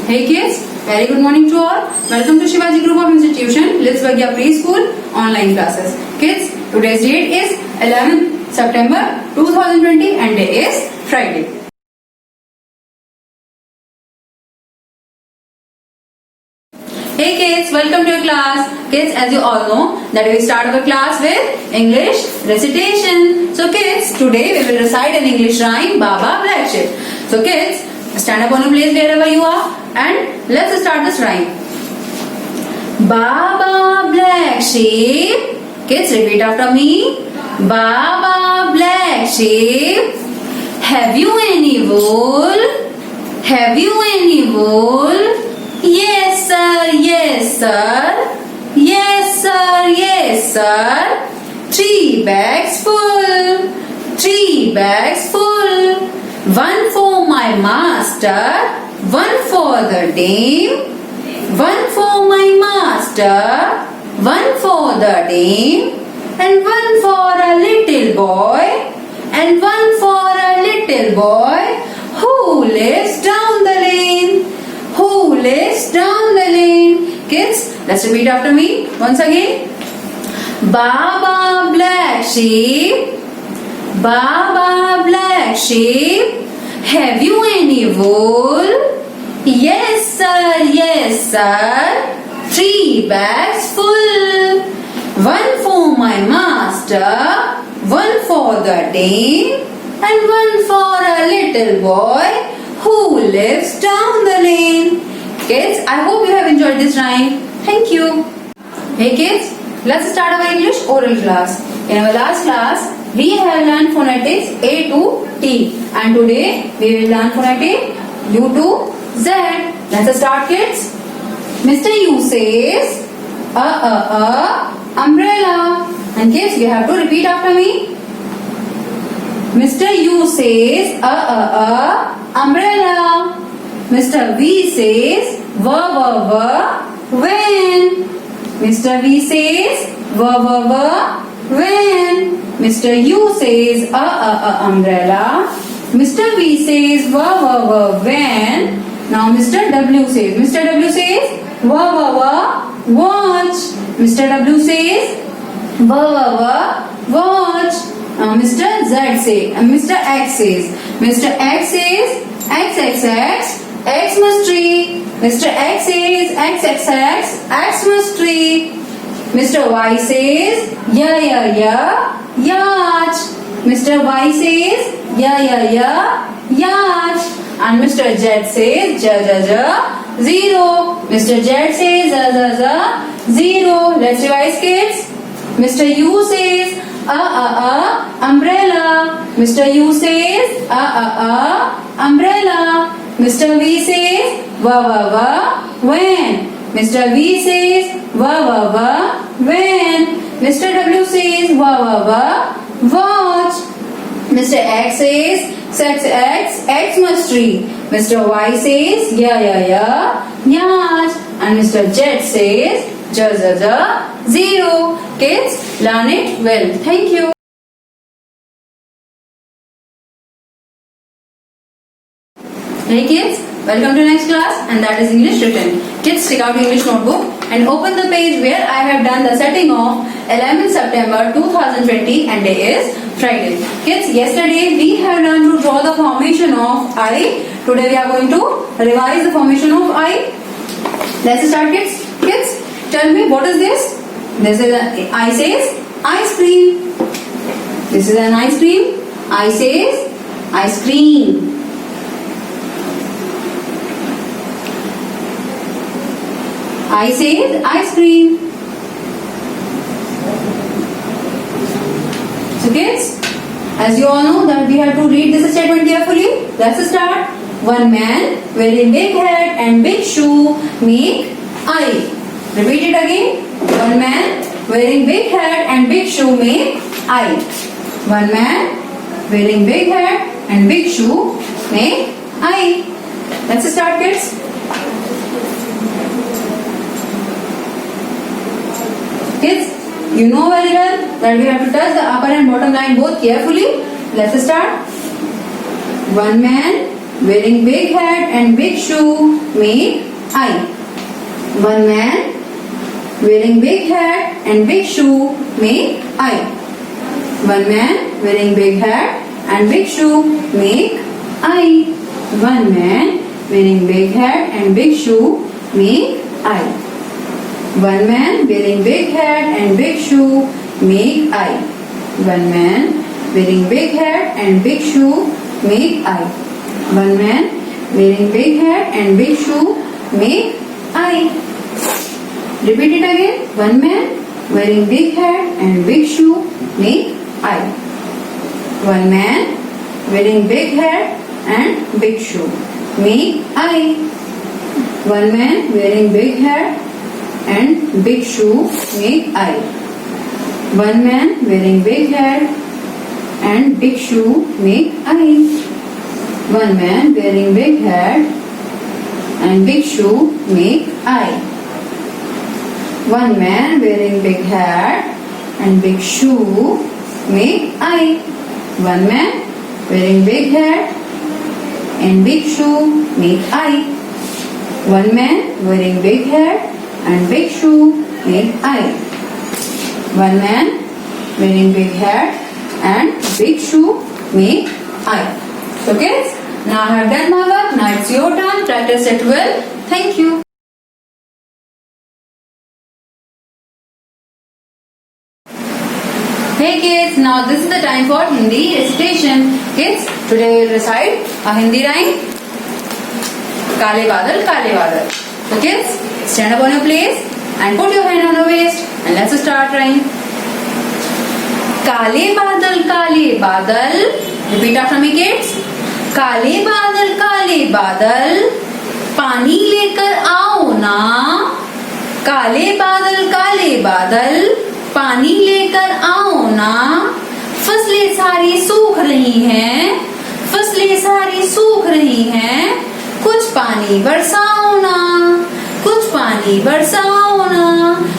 Hey kids, very good morning to all. Welcome to Shivaji Group of Institution, Litzbergia Preschool online classes. Kids, today's date is 11th September 2020 and day is Friday. Hey kids, welcome to your class. Kids, as you all know that we start our class with English recitation. So kids, today we will recite an English rhyme, Baba Black Sheep. So kids, stand up on your place wherever you are and let's start this rhyme. Baba Black Sheep. Kids, repeat after me. Baba Black Sheep. Have you any wool? Have you any wool? Yes sir, yes sir. Yes sir, yes sir. 3 bags full. 3 bags full. 1 for my master. 1 for the dame. 1 for my master. 1 for the dame. And 1 for a little boy. And 1 for a little boy who lives down the lane. Who lives down the lane. Kids, let's repeat after me once again. Baba Black Sheep. Baba Black Sheep. Have you any wool? Yes sir, yes sir. 3 bags full. 1 for my master. 1 for the dame. And 1 for a little boy who lives down the lane. Kids, I hope you have enjoyed this rhyme. Thank you. Hey kids, let's start our English oral class. In our last class, we have learned phonetics A to T. And today, we will learn phonetic U to Z. Let's start kids. Mr. U says, umbrella. And kids, you have to repeat after me. Mr. U says, umbrella. Mr. V says, when. Mr. V says, when. Mr. U says, umbrella. Mr. V says, when. Now Mr. W says, watch. Mr. W says, watch. Mr. Z says, Mr. X says, X must tree. Mr. X says, X must tree. Mr. Y says, yacht. Mr. Y says, yacht. And Mr. Z says, zero. Mr. Z says, zero. Let's revise kids. Mr. U says, umbrella. Mr. U says, umbrella. Mr. V says, when. Mr. V says, when. Mr. W says, watch. Mr. X says, X must tree. Mr. Y says, yacht. And Mr. Z says, zero. Kids, learn it well. Thank you. Hey kids, welcome to next class and that is English written. Kids, take out your English notebook and open the page where I have done the setting of 11th September 2020 and day is Friday. Kids, yesterday we have learned to draw the formation of I. Today we are going to revise the formation of I. Let's start kids. Kids, tell me what is this? This is an I says ice cream. This is an ice cream. I says ice cream. I says ice cream. So kids, as you all know that we have to read this statement carefully. Let's start. One man wearing big hat and big shoe make I. Repeat it again. One man wearing big hat and big shoe make I. One man wearing big hat and big shoe make I. Let's start kids. Kids, you know very well that we have to touch the upper and bottom line both carefully. Let's start. One man wearing big hat and big shoe make I. One man wearing big hat and big shoe make I. One man wearing big hat and big shoe make I. One man wearing big hat and big shoe make I. One man wearing big hat and big shoe make I. One man wearing big hat and big shoe make I. One man wearing big hat and big shoe make I. Repeat it again. One man wearing big hat and big shoe make I. One man wearing big hat and big shoe make I. One man wearing big hat and big shoe make I. One man wearing big hat and big shoe make I. One man wearing big hat and big shoe make I. One man wearing big hat and big shoe make I. One man wearing big hat and big shoe make I. One man wearing big hat and big shoe make I. One man wearing big hat and big shoe make I. Okay? Now I have done my work. Now it's your turn. Practice it well. Thank you. Hey kids, now this is the time for Hindi recitation. Kids, today we will recite a Hindi rhyme. Kale badal, kale badal. So kids, stand up on your place and put your hand on your waist and let's start rhyme. Kale badal. Repeat after me kids. Kale badal, पानी लेकर आओ ना. काले बादल, पानी लेकर आओ ना. फसलें सारी सूख रही हैं, कुछ पानी बरसाओ ना.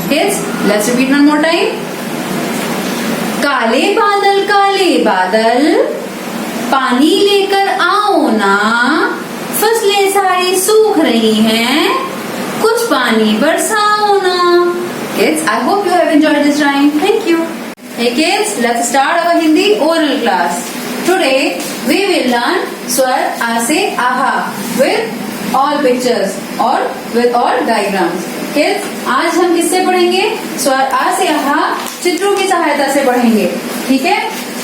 Kids, let's repeat one more time. काले बादल, पानी लेकर आओ ना. फसलें सारी सूख रही हैं, कुछ पानी बरसाओ ना. Kids, I hope you have enjoyed this rhyme. Thank you. Hey kids, let's start our Hindi oral class. Today we will learn Swar A se Aha with all pictures or with all diagrams. Kids, आज हम किससे पढ़ेंगे? स्वर आ से आहा चित्रों की सहायता से पढ़ेंगे. ठीक है?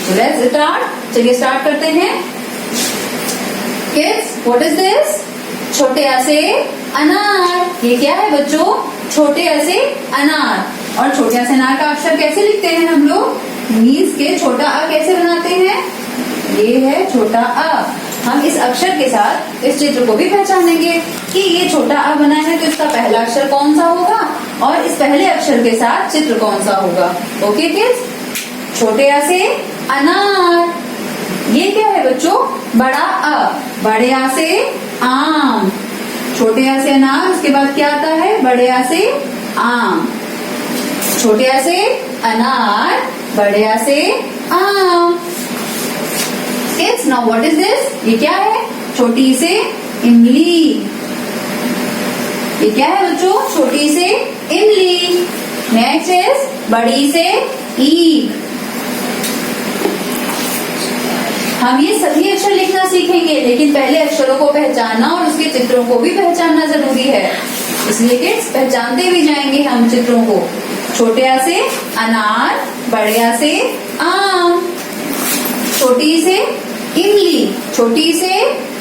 So let's start. चलिए स्टार्ट करते हैं. Kids, what is this? छोटे आ से अनार. ये क्या है बच्चों? छोटे आ से अनार. और छोटे आ से अनार का अक्षर कैसे लिखते हैं हम लोग? मीन्स के छोटा आ कैसे बनाते हैं? ये है छोटा आ. हम इस अक्षर के साथ इस चित्र को भी पहचानेंगे कि ये छोटा आ बना है तो इसका पहला अक्षर कौन सा होगा और इस पहले अक्षर के साथ चित्र कौन सा होगा. ओके किड्स, छोटे आ से अनार. ये क्या है बच्चों? बड़ा आ. बड़े आ से आम. छोटे आ से अनार, उसके बाद क्या आता है? बड़े आ से आम. छोटे आ से अनार, बड़े आ से आम. Kids, now what is this? ये क्या है? छोटी से इमली. ये क्या है बच्चों? छोटी से इमली. नेक्स्ट इज बड़ी से ईख. हम ये सभी अक्षर लिखना सीखेंगे लेकिन पहले अक्षरों को पहचानना और उसके चित्रों को भी पहचानना जरूरी है. इसलिए किड्स पहचानते भी जाएंगे हम चित्रों को. छोटे आ से अनार, बड़े आ से आम. छोटी से इमली, छोटी से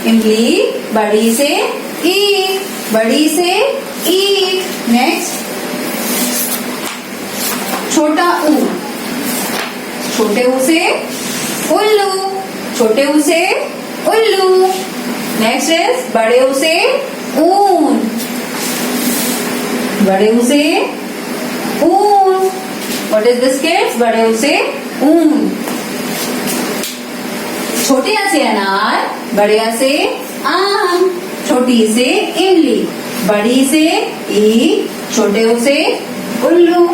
इमली, बड़ी से ईख, बड़ी से ईख. नेक्स्ट छोटा ऊ. छोटे ऊ से उल्लू. छोटे ऊ से उल्लू. नेक्स्ट इज बड़े ऊ से ऊन. बड़े ऊ से ऊन. What is this kids? बड़े ऊ से ऊन. छोटे आ से अनार, बड़े आ से आम. छोटी से इमली, बड़ी से ईख, छोटे ऊ से उल्लू,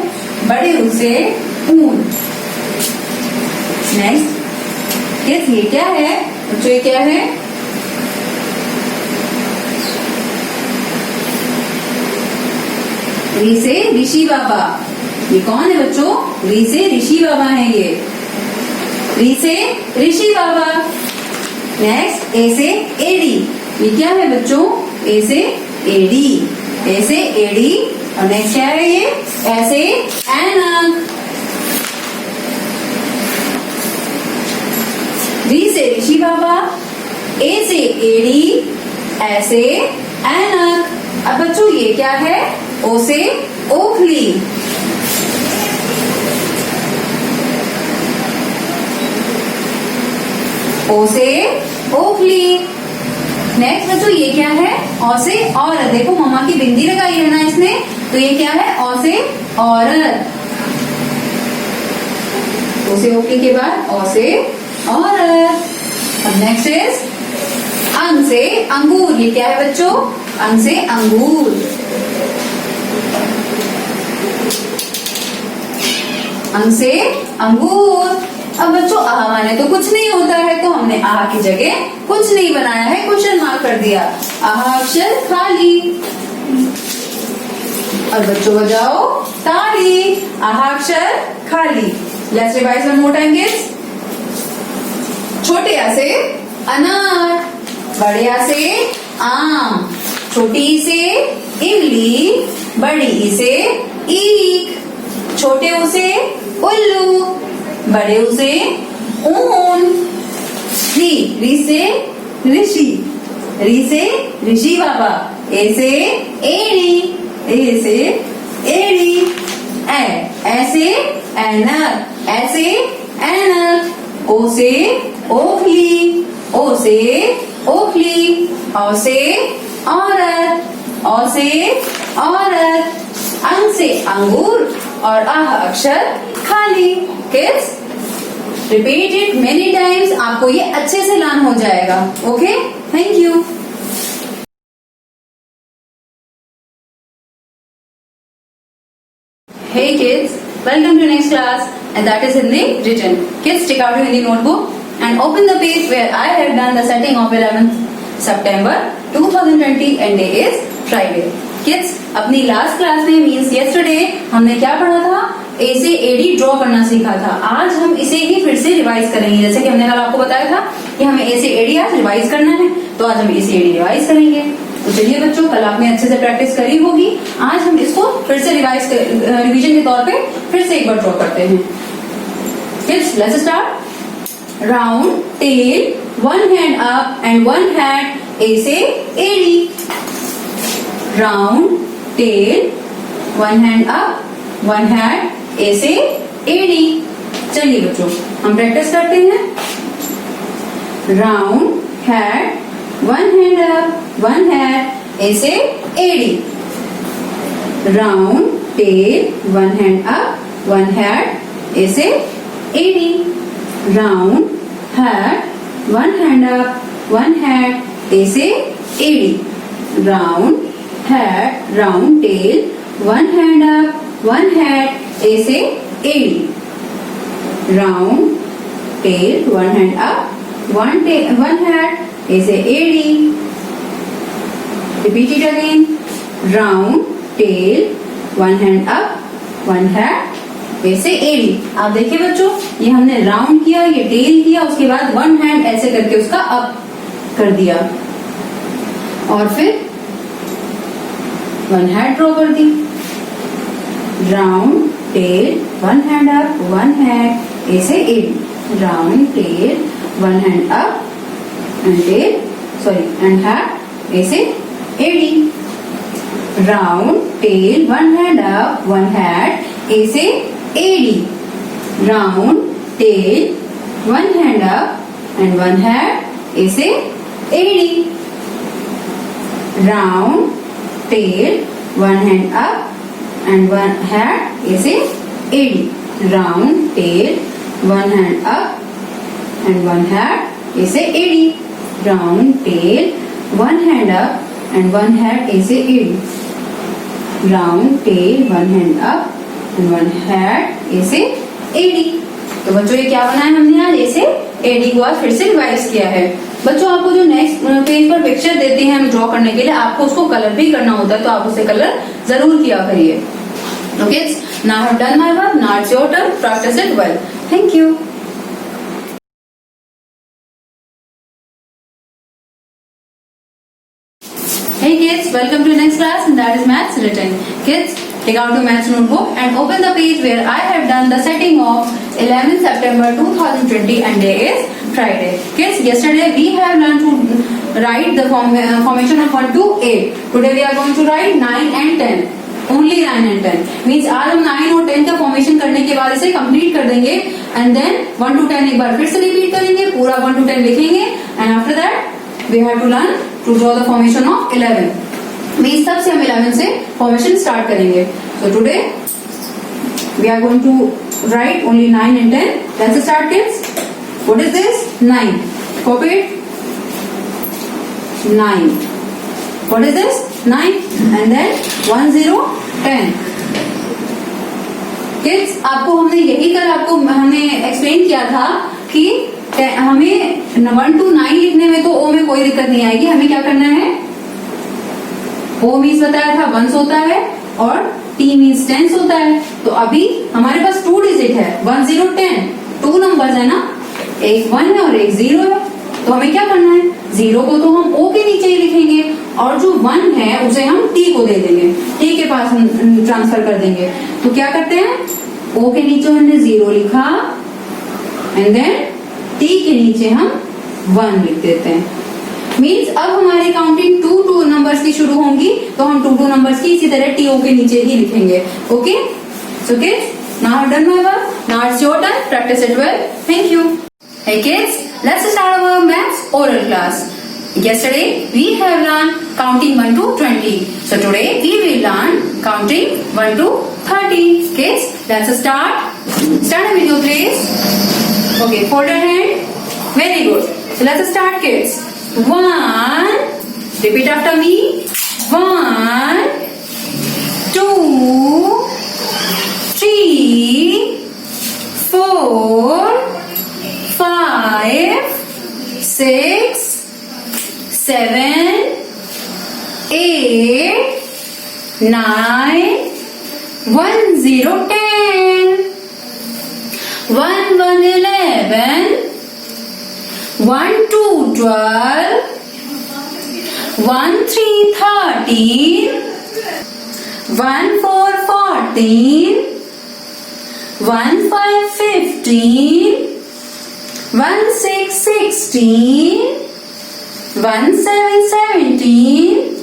बड़े ऊ से ऊन. नेक्स्ट किड्स, ये क्या है बच्चों? ये क्या है? री से ऋषि बाबा। ये कौन है बच्चों? री से ऋषि बाबा है ये। री से ऋषि बाबा। नेक्स्ट ए से एडी। ये क्या है बच्चों? ए से एडी। ए से एडी। और नेक्स्ट क्या है ये? ऐसे ऐनक। री से ऋषि बाबा, ए से एडी, ऐसे ऐनक। अब बच्चों ये क्या है? ओ से ओखली। ओ से ओखली। नेक्स्ट बच्चों ये क्या है? औ से औरत। देखो मम्मा की बिंदी लगाई है ना इसने, तो ये क्या है? औ से औरत। ओ से ओखली के बाद औ से औरत। अब नेक्स्ट इज अंग से अंगूर। ये क्या है बच्चों? अंग से अंगूर। अंग से अंगूर। अब बच्चों आह माने तो कुछ नहीं होता है, तो हमने आह की जगह कुछ नहीं बनाया है, क्वेश्चन मार्क कर दिया। आह अक्षर खाली। और बच्चों बजाओ ताली। आह अक्षर खाली। Let's revise one more time kids. छोटे आ से अनार, बड़े आ से आम, छोटी ई से इमली, बड़ी ई से ईख, छोटे ऊ से उल्लू, बड़े ऊ से ऊन। री से ऋषि। री से ऋषि बाबा। ए से एड़ी। ए से एड़ी। ऐसे ऐनक। ऐसे ऐनक। ओ से ओखली। ओ से ओखली। औ से औरत। औ से औरत। अंग से अंगूर और आह अक्षर खाली। Kids repeat it many times, आपको ये अच्छे से लर्न हो जाएगा। Okay, thank you. Hey kids, welcome to next class, and that is Hindi written. Kids, take out your Hindi notebook and open the page where I have done the setting of 11th September 2020 and day is Friday. Kids, अपनी last class में means yesterday हमने क्या पढ़ा था? ए से AD draw करना सीखा था। आज हम इसे ही फिर से रिवाइज करेंगे। जैसे कि हमने कल आपको बताया था कि हमें ए से एडी आज रिवाइज करना है, तो आज हम ए से एडी रिवाइज करेंगे। तो चलिए बच्चों, कल आपने अच्छे से प्रैक्टिस करी होगी, आज हम इसको फिर से रिवीजन के तौर पे फिर से एक बार ड्रॉ करते हैं। Kids, let's start. Round tail, one hand up and one hand ए से एडी। Round tail, one hand up, one hand ए से एडी। चलिए बच्चों, हम प्रैक्टिस करते हैं। Round head, one hand up, one hand ए से एडी। Round tail, one hand up, one hand ए से एडी। Round head, one hand up, one hand ए से एडी। Round head, round tail, one hand up, one hand ए से एडी। Round tail, one hand up, one hand ए से एडी। Repeat it again. Round tail, one hand up, one hand ए से एडी। आप देखिए बच्चों, ये हमने राउंड किया, ये टेल किया, उसके बाद वन हैंड ऐसे करके उसका अप कर दिया और फिर वन हैंड ड्रॉ कर दी। Round tail, one hand up, one hand ए से एडी। Round tail, one hand up and tail, sorry, and hat ए से एडी। Round tail, one hand up, one hand ए से एडी। Round tail, one hand up and one hand ए से एडी। Round tail, one hand up and one hand ए से एडी। Round tail, one hand up and one hand ए से एडी। Round tail, one hand up and one hand ए से एडी। Round tail, one hand up and one hand ए से एडी। तो बच्चों ये क्या बनाया हमने आज? ए से एडी को आज फिर से रिवाइज किया है। बच्चों आपको जो नेक्स्ट पेज पर पिक्चर देते हैं हम ड्रॉ करने के लिए, आपको उसको कलर भी करना होता है, तो आप उसे कलर जरूर किया करिए. Okay, now I have done my work, now it's your turn, practice it well. Thank you. Hey kids, welcome to next class and that is maths written. Kids, take out your maths notebook and open the page where I have done the setting of 11th September 2020 and day is Friday. Kids, yesterday we have learned to write the formation of 1 to 8. Today we are going to write 9 and 10. Only 9 and 10. Means आज हम 9 और 10 का formation करने के बाद इसे complete कर देंगे एंड देन 1 to 10 एक बार फिर से रिपीट करेंगे, पूरा 1 to 10 लिखेंगे and after that we have to learn to draw the formation of 11. means तब से हम 11 से formation start करेंगे. So today we are going to write only 9 and 10. Let's start kids. What is this? 9. Copy it. 9. What is this? 9 and then 1 0 10. Kids, आपको हमने यही कल आपको हमने एक्सप्लेन किया था कि हमें 1 to 9 लिखने में तो ओ में कोई दिक्कत नहीं आएगी. हमें क्या करना है, ओ मीन्स बताया था 1 होता है और टी मीन्स 10 होता है. तो अभी हमारे पास 2 डिजिट है, 1 0 10, 2 नंबर्स है ना, एक 1 है और एक 0 है. तो हमें क्या करना है, 0 को तो हम ओ के नीचे ही लिखेंगे और जो 1 है उसे हम टी को दे देंगे, टी के पास हम ट्रांसफर कर देंगे. तो क्या करते हैं, ओ के नीचे हमने 0 लिखा एंड देन टी के नीचे हम 1 लिख देते हैं. मीन्स अब हमारी काउंटिंग 2 नंबर्स की शुरू होंगी तो हम 2 नंबर्स की इसी तरह टी ओ के नीचे ही लिखेंगे. Okay, so kids, now I have done my work, now it's your turn, practice it well. Thank you. Hey kids, let's start our maths oral class. Yesterday we have learned counting 1 to 20. So today we will learn counting 1 to 30. Kids, let's start. Stand up with your place. Okay, fold your hand. Very good. So let's start kids. 1. Repeat after me. 1, 2, 3, 4, 5, 6, 7, 8, 9, 1 0 10, 1 1 11, 1 2 12, 1 3 13, 1 4 14, 1 5 15, 1 6 16, 1 7 17,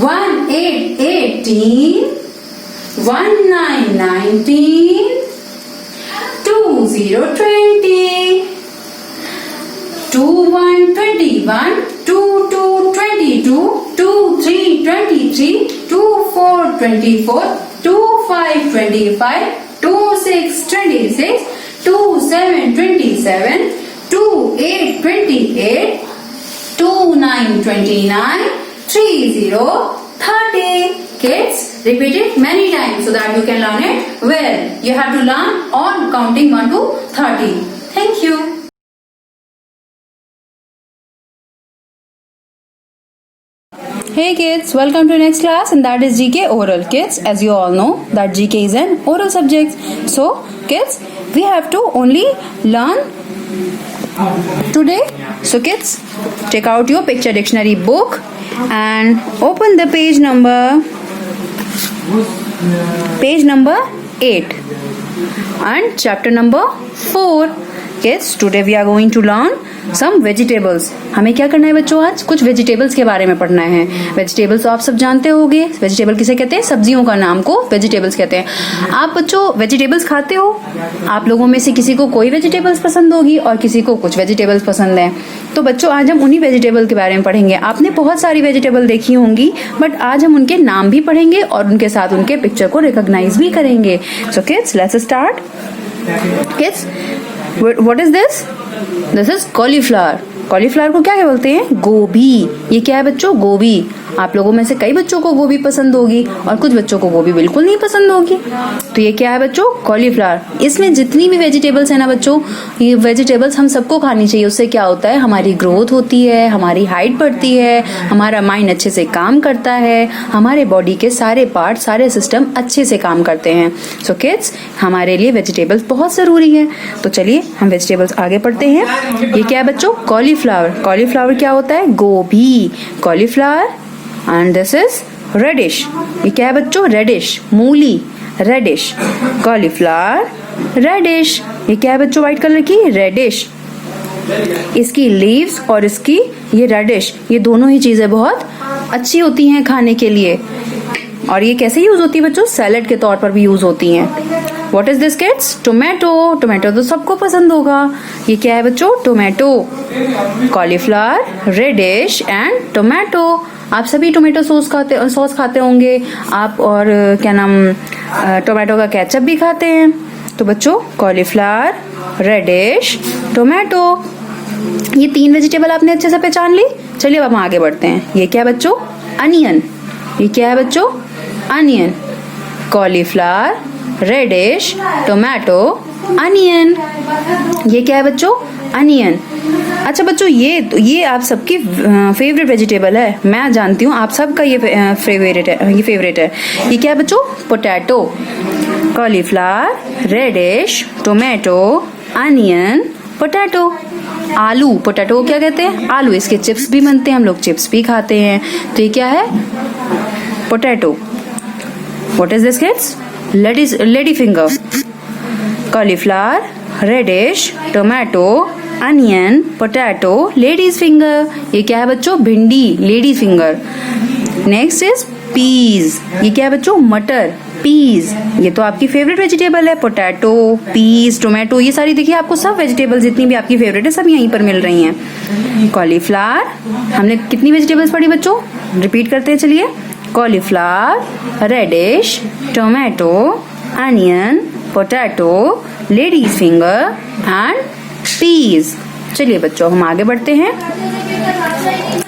1 8 18, 1 9 19, 2 0 20, 2 1 21, 2 2 22, 2 3 23, 2 4 24, 2 5 25, 2 6 26, 2 7 27, 2 8 28, 2 9 29, 3 0 30. Kids, repeat it many times so that you can learn it well. You have to learn on counting 1 to 30. Thank you. Hey kids, welcome to next class and that is GK oral. Kids, as you all know that GK is an oral subject. So kids, we have to only learn today. So kids, take out your picture dictionary book and open the page number 8 and chapter number 4. Kids, today we are going to learn some vegetables. हमें क्या करना है बच्चों, आज कुछ vegetables के बारे में पढ़ना है. वेजिटेबल्स तो आप सब जानते होंगे. वेजिटेबल किसे कहते हैं, सब्जियों का नाम को वेजिटेबल्स कहते हैं. आप बच्चों वेजिटेबल्स खाते हो? आप लोगों में से किसी को कोई वेजिटेबल्स पसंद होगी और किसी को कुछ वेजिटेबल्स पसंद है. तो बच्चों आज हम उन्हीं वेजिटेबल के बारे में पढ़ेंगे. आपने बहुत सारी वेजिटेबल देखी होंगी बट आज हम उनके नाम भी पढ़ेंगे और उनके साथ उनके पिक्चर को रिकॉग्नाइज भी करेंगे. So kids, let's start. Kids, what is this? This is cauliflower. Cauliflower को क्या बोलते हैं? गोभी। ये क्या है बच्चों? गोभी। आप लोगों में से कई बच्चों को गोभी पसंद होगी और कुछ बच्चों को गोभी बिल्कुल नहीं पसंद होगी। तो ये क्या है बच्चों? कॉलीफ्लावर। इसमें जितनी भी वेजिटेबल्स है ना बच्चों, ये वेजिटेबल्स हम सबको खानी चाहिए। उससे क्या होता है? हमारी ग्रोथ होती है, हमारी हाइट बढ़ती है, हमारा माइंड अच्छे से काम करता है, हमारे बॉडी के सारे पार्ट, सारे सिस्टम अच्छे से काम करते हैं। सो किड्स, हमारे लिए वेजिटेबल्स बहुत जरूरी है। तो चलिए हम वेजिटेबल्स आगे पढ़ते हैं। ये क्या है बच्चों? कॉलीफ्लावर। कॉलीफ्लावर क्या होता है? गोभी। Cauliflower and this is radish. ये क्या है बच्चों? रेडिश। मूली, रेडिश। Cauliflower, reddish. ये क्या है बच्चों? व्हाइट कलर की? रेडिश। इसकी लीव्स और इसकी ये रेडिश, ये दोनों ही चीजें बहुत अच्छी होती हैं खाने के लिए। और ये कैसे यूज होती है बच्चों? सैलेड के तौर पर भी यूज होती हैं। What is this kids? Tomato. Tomato तो सबको पसंद होगा। ये क्या है बच्चों? Tomato. Cauliflower, radish and tomato. आप सभी टोमेटो सॉस खाते होंगे आप, और क्या नाम, टोमेटो का केचप भी खाते हैं। तो बच्चों, कॉलीफ्लावर, रेडिश, टोमेटो, ये 3 वेजिटेबल आपने अच्छे से पहचान ली। चलिए अब हम आगे बढ़ते हैं। ये क्या है बच्चों? अनियन। ये क्या है बच्चों? Onion. Cauliflower, radish, tomato, onion. ये क्या है बच्चों? अनियन। अच्छा बच्चों, ये आप सबकी फेवरेट वेजिटेबल है, मैं जानती हूँ आप सबका ये फेवरेट है। ये क्या है बच्चों? Potato. Cauliflower, radish, tomato, onion, potato. आलू। पोटैटो को क्या कहते हैं? आलू। इसके चिप्स भी बनते हैं, हम लोग चिप्स भी खाते हैं। तो ये क्या है? Potato. What is this kids? Lady finger. Cauliflower, radish, tomato, onion, potato, ladies finger. ये क्या है बच्चों? भिंडी, ladies finger. Next is peas. ये क्या है बच्चों? मटर, पीज। ये तो आपकी फेवरेट वेजिटेबल है। पोटैटो, पीज, टोमेटो, ये सारी देखिए आपको सब वेजिटेबल जितनी भी आपकी फेवरेट है सब यहीं पर मिल रही हैं। कॉलीफ्लावर, हमने कितनी वेजिटेबल्स पढ़ी बच्चों? रिपीट करते हैं चलिए। Cauliflower, radish, tomato, onion, potato, ladies finger and peas. चलिए बच्चों हम आगे बढ़ते हैं।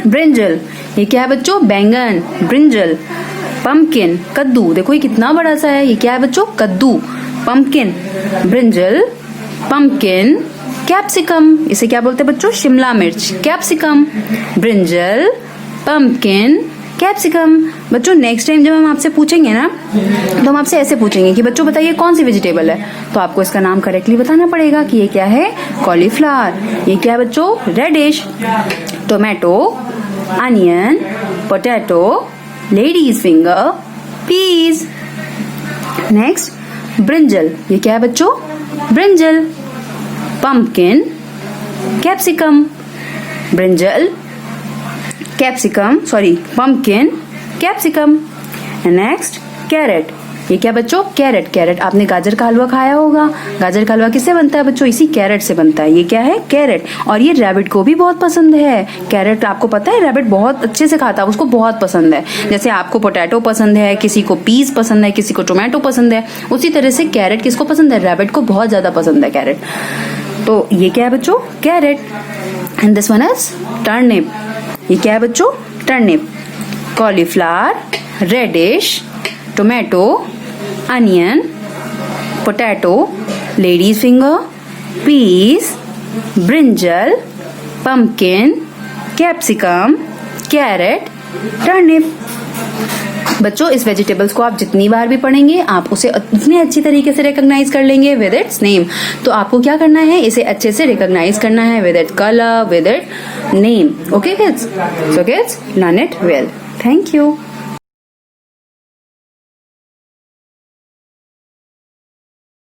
ब्रिंजल। ये क्या है बच्चों? बैंगन, ब्रिंजल। पंपकिन, कद्दू। देखो ये कितना बड़ा सा है। ये क्या है बच्चों? कद्दू। Pumpkin, brinjal, pumpkin, capsicum. इसे क्या बोलते हैं बच्चों? शिमला मिर्च, कैप्सिकम। Brinjal, pumpkin, capsicum. बच्चों नेक्स्ट टाइम जब हम आपसे पूछेंगे ना, तो हम आपसे ऐसे पूछेंगे कि बच्चों बताइए कौन सी वेजिटेबल है, तो आपको इसका नाम करेक्टली बताना पड़ेगा कि ये क्या है? कॉलीफ्लावर। ये क्या है बच्चों? Radish. Tomato, onion, potato, ladies finger, peas. Next brinjal. ये क्या है बच्चों? Brinjal. Pumpkin, capsicum. Brinjal, capsicum, pumpkin, capsicum. Next carrot. ये क्या बच्चों? कैरेट। कैरेट, आपने गाजर का हलवा खाया होगा। गाजर का हलवा किससे बनता है बच्चों? इसी कैरेट से बनता है। ये क्या है? कैरेट। और ये रैबिट को भी बहुत पसंद है। कैरेट आपको पता है रैबिट बहुत अच्छे से खाता है, उसको बहुत पसंद है। जैसे आपको पोटैटो पसंद है, किसी को पीस पसंद है, किसी को टोमेटो पसंद है, उसी तरह से कैरेट किसको पसंद है? रैबिट को बहुत ज्यादा पसंद है कैरेट। तो ये क्या है बच्चों? Carrot. And this one is turnip. ये क्या है बच्चों? Turnip. Cauliflower, radish, tomato, onion, potato, ladies finger, peas, brinjal, pumpkin, capsicum, carrot, turnip. बच्चों इस वेजिटेबल्स को आप जितनी बार भी पढ़ेंगे आप उसे उतने अच्छी तरीके से रिकॉग्नाइज कर लेंगे विद इट्स नेम। तो आपको क्या करना है? इसे अच्छे से रिकॉग्नाइज करना है with it colour, with it name. Okay kids? So kids, learn it well. Thank you.